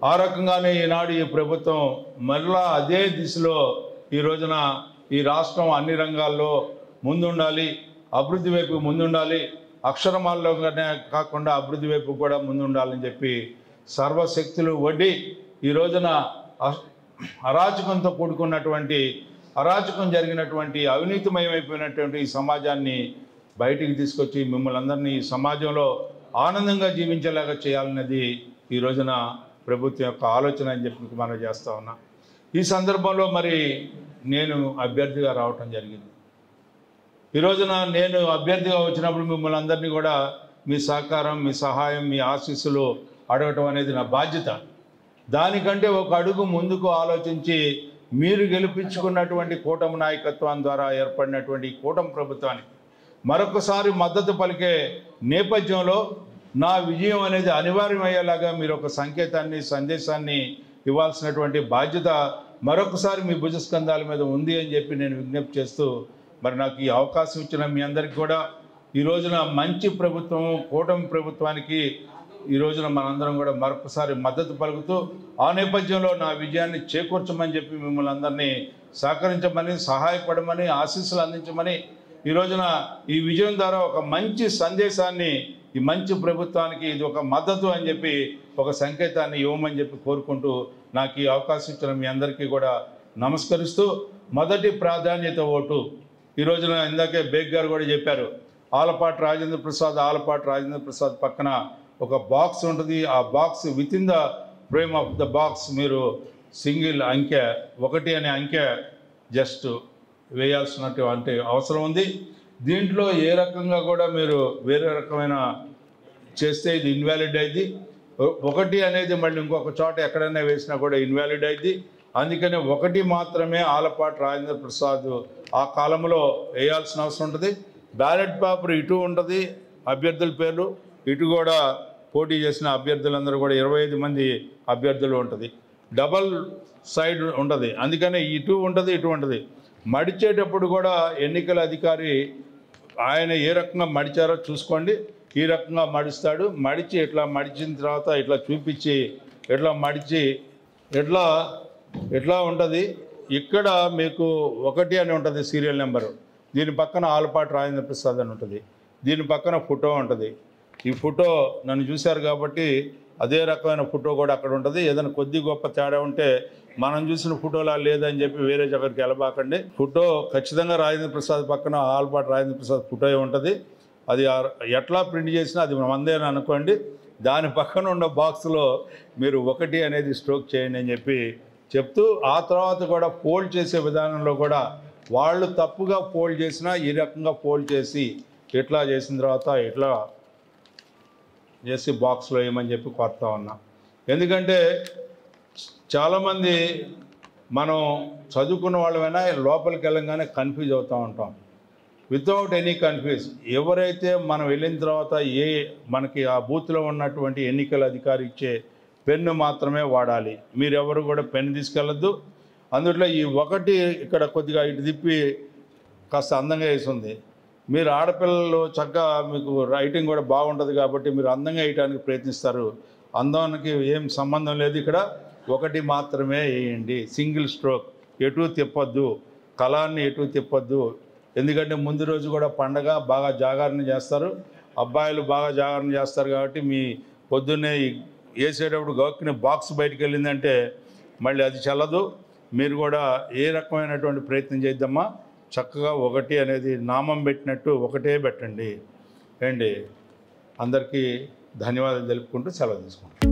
ఆ రకంగానే ఈనాడు ఈ ప్రభుత్వం మరలా అదే దిశలో ఈ రోజున ఈ రాష్ట్రం అన్ని రంగాల్లో ముందుండాలి, అభివృద్ధి వైపు ముందుండాలి, అక్షరమాల్లోనే కాకుండా అభివృద్ధి వైపు కూడా ముందుండాలని చెప్పి సర్వశక్తులు వడ్డి ఈ రోజున అరాచకంతో కూడుకున్నటువంటి అరాచకం జరిగినటువంటి అవినీతిమయమైపోయినటువంటి ఈ సమాజాన్ని బయటికి తీసుకొచ్చి మిమ్మల్ని అందరినీ ఈ సమాజంలో ఆనందంగా జీవించేలాగా చేయాలన్నది ఈ రోజున ప్రభుత్వం యొక్క ఆలోచన అని చెప్పి మనం చేస్తూ ఉన్నాం. ఈ సందర్భంలో మరి నేను అభ్యర్థిగా రావటం జరిగింది. ఈ రోజున నేను అభ్యర్థిగా వచ్చినప్పుడు మిమ్మల్ని అందరినీ కూడా మీ సహకారం, మీ సహాయం, మీ ఆశీస్సులు అడగటం అనేది నా బాధ్యత. దానికంటే ఒక అడుగు ముందుకు ఆలోచించి మీరు గెలిపించుకున్నటువంటి కూటమి నాయకత్వం ద్వారా ఏర్పడినటువంటి కూటమి ప్రభుత్వానికి మరొకసారి మద్దతు పలికే నేపథ్యంలో నా విజయం అనేది అనివార్యమయ్యేలాగా మీరు ఒక సంకేతాన్ని, సందేశాన్ని ఇవ్వాల్సినటువంటి బాధ్యత మరొకసారి మీ భుజస్కంధాల మీద ఉంది అని చెప్పి నేను విజ్ఞప్తి చేస్తూ, మరి నాకు ఈ అవకాశం ఇచ్చిన మీ అందరికీ కూడా ఈ రోజున మంచి ప్రభుత్వం, కూటమి ప్రభుత్వానికి ఈ రోజున మనందరం కూడా మరొకసారి మద్దతు పలుకుతూ ఆ నేపథ్యంలో నా విజయాన్ని చేకూర్చమని చెప్పి మిమ్మల్ని అందరినీ సహకరించమని, సహాయపడమని, ఆశీస్సులు అందించమని, ఈ రోజున ఈ విజయం ద్వారా ఒక మంచి సందేశాన్ని, ఈ మంచి ప్రభుత్వానికి ఇది ఒక మద్దతు అని చెప్పి ఒక సంకేతాన్ని ఇవ్వమని చెప్పి కోరుకుంటూ నాకు ఈ అవకాశం ఇచ్చిన మీ అందరికీ కూడా నమస్కరిస్తూ, మొదటి ప్రాధాన్యత ఓటు. ఈ రోజున ఇందాకే బేగ్ గారు కూడా చెప్పారు, ఆలపాటి రాజేంద్ర ప్రసాద్ పక్కన ఒక బాక్స్ ఉంటుంది. ఆ box with in the frame of the box మీరు సింగిల్ అంకె 1 అనే అంకె జస్ట్ వేయాల్సినటువంటి అవసరం ఉంది. దీంట్లో ఏ రకంగా కూడా మీరు వేరే రకమైన చేస్తే ఇది ఇన్వాలిడ్ అయింది. 1 అనేది మళ్ళీ ఇంకొక చోట ఎక్కడైనా వేసినా కూడా ఇన్వాలిడ్ అయింది. అందుకనే 1 మాత్రమే ఆలపాటి రాజేంద్ర ప్రసాద్ ఆ కాలంలో వేయాల్సిన అవసరం ఉంటుంది. బ్యాలెట్ పేపర్ ఇటు ఉంటుంది, అభ్యర్థుల పేర్లు ఇటు కూడా పోటీ చేసిన అభ్యర్థులందరూ కూడా 25 మంది అభ్యర్థులు ఉంటుంది. డబల్ సైడ్ ఉంటుంది, అందుకనే ఇటు ఉంటుంది, ఇటు ఉంటుంది. మడిచేటప్పుడు కూడా ఎన్నికల అధికారి ఆయన ఏ రకంగా మడిచారో చూసుకోండి. ఈ రకంగా మడుస్తాడు. మడిచి ఇట్లా మడిచిన తర్వాత ఇట్లా చూపించి ఇట్లా మడిచి ఎట్లా ఉంటుంది. ఇక్కడ మీకు 1 అని ఉంటుంది సీరియల్ నెంబరు. దీని పక్కన ఆలపాటి రాజేంద్ర ప్రసాద్ అని ఉంటుంది. దీని పక్కన ఫోటో ఉంటుంది. ఈ ఫోటో నన్ను చూశారు కాబట్టి అదే రకమైన ఫోటో కూడా అక్కడ ఉంటుంది. ఏదైనా కొద్ది గొప్ప తేడా ఉంటే మనం చూసిన ఫోటోలా లేదని చెప్పి వేరే దగ్గరికి వెళ్ళబాకండి. ఫోటో ఖచ్చితంగా రాజేంద్ర ప్రసాద్ పక్కన ఆలపాటి రాజేంద్ర ప్రసాద్ ఫోటో ఉంటుంది. అది ఎట్లా ప్రింట్ చేసినా అది మందేని అనుకోండి. దాని పక్కన ఉన్న బాక్స్లో మీరు 1 అనేది స్ట్రోక్ చేయండి అని చెప్పి చెప్తూ, ఆ తర్వాత కూడా ఫోల్డ్ చేసే విధానంలో కూడా వాళ్ళు తప్పుగా ఫోల్డ్ చేసినా ఈ రకంగా ఫోల్డ్ చేసి ఇట్లా చేసిన తర్వాత ఇట్లా చేసి బాక్స్లో వేయమని చెప్పి కోరుతా ఉన్నా. ఎందుకంటే చాలామంది మనం చదువుకున్న వాళ్ళమైనా లోపలికి వెళ్ళంగానే కన్ఫ్యూజ్ అవుతూ ఉంటాం. వితౌట్ ఎనీ కన్ఫ్యూజ్ ఎవరైతే మనం వెళ్ళిన తర్వాత మనకి ఆ బూత్లో ఉన్నటువంటి ఎన్నికల అధికారి ఇచ్చే పెన్ను మాత్రమే వాడాలి. మీరెవరు కూడా పెన్ను తీసుకెళ్ళొద్దు. అందుట్లో ఈ 1 ఇక్కడ కొద్దిగా ఇటు తిప్పి కాస్త అందంగా వేసింది. మీరు ఆడపిల్లలు చక్కగా మీకు రైటింగ్ కూడా బాగుంటుంది కాబట్టి మీరు అందంగా వేయడానికి ప్రయత్నిస్తారు. అందానికి ఏం సంబంధం లేదు. ఇక్కడ 1 మాత్రమే వేయండి. Single stroke. ఎటు తిప్పొద్దు, కళాన్ని ఎటు తిప్పొద్దు. ఎందుకంటే ముందు రోజు కూడా పండగ బాగా జాగరణ చేస్తారు. అబ్బాయిలు బాగా జాగరణ చేస్తారు కాబట్టి మీ పొద్దున్నే వేసేటప్పుడు గౌక్కిన బాక్స్ బయటికి వెళ్ళిందంటే మళ్ళీ అది చల్లదు. మీరు కూడా ఏ రకమైనటువంటి ప్రయత్నం చేద్దామా, చక్కగా 1 అనేది నామం పెట్టినట్టు 1 పెట్టండి. అండి అందరికీ ధన్యవాదాలు తెలుపుకుంటూ సెలవు తీసుకుంటాం.